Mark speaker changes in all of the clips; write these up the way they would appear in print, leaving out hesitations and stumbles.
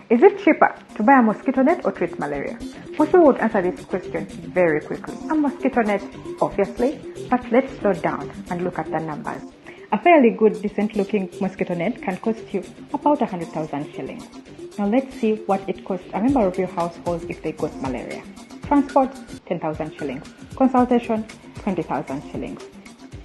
Speaker 1: Is it cheaper to buy a mosquito net or treat malaria? Most people would answer this question very quickly. A mosquito net, obviously, but let's slow down and look at the numbers. A fairly good, decent-looking mosquito net can cost you about 100,000 shillings. Now let's see what it costs a member of your household if they got malaria. Transport, 10,000 shillings. Consultation, 20,000 shillings.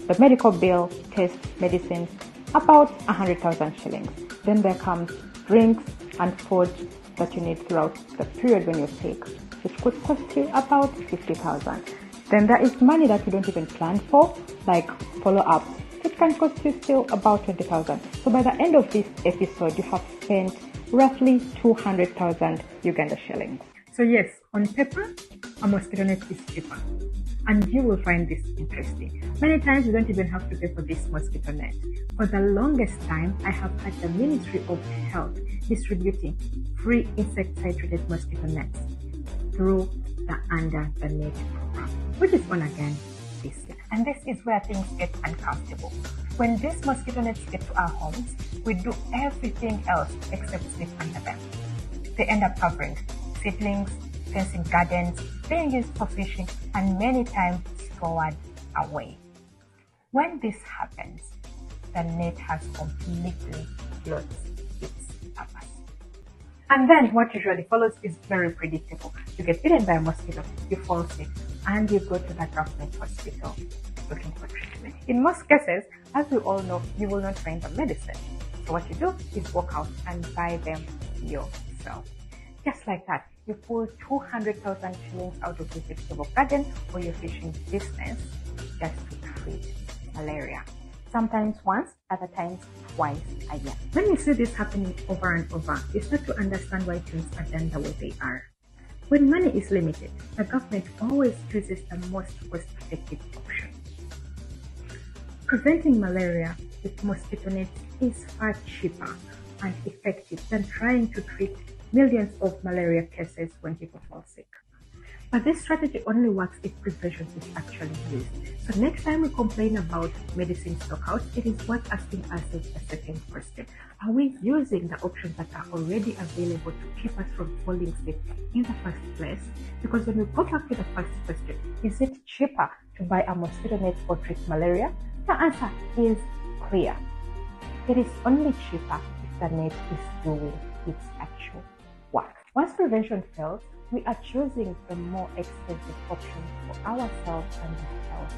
Speaker 1: The medical bill, tests, medicines, about 100,000 shillings. Then there comes drinks and food that you need throughout the period when you're sick, which could cost you about 50,000. Then there is money that you don't even plan for, like follow-up, which can cost you still about 20,000. So by the end of this episode, you have spent roughly 200,000 Uganda shillings. So yes, on paper, a mosquito net is cheaper. And you will find this interesting. Many times you don't even have to pay for this mosquito net. For the longest time, I have had the Ministry of Health distributing free insecticide-treated mosquito nets through the Under the Net program, which is on again this year. And this is where things get uncomfortable. When these mosquito nets get to our homes, we do everything else except sleep under them. They end up covering seedlings, fencing gardens, being used for fishing, and many times stored away. When this happens, the net has completely lost its purpose. And then what usually follows is very predictable. You get bitten by a mosquito, you fall sick, and you go to the government hospital looking for treatment. In most cases, as we all know, you will not find the medicine. So what you do is walk out and buy them yourself. Just like that, you pull 200,000 shillings out of your vegetable garden or your fishing business just to treat malaria. Sometimes once, other times twice a year. When you see this happening over and over, you start to understand why things are done the way they are. When money is limited, the government always chooses the most cost-effective option. Preventing malaria with mosquito nets is far cheaper and effective than trying to treat millions of malaria cases when people fall sick. But this strategy only works if prevention is actually used. So next time we complain about medicine stockouts, it is worth asking ourselves a second question. Are we using the options that are already available to keep us from falling sick in the first place? Because when we go back to the first question, is it cheaper to buy a mosquito net or treat malaria? The answer is clear. It is only cheaper if the net is doing its actual work. Once prevention fails, we are choosing the more expensive option for ourselves and the health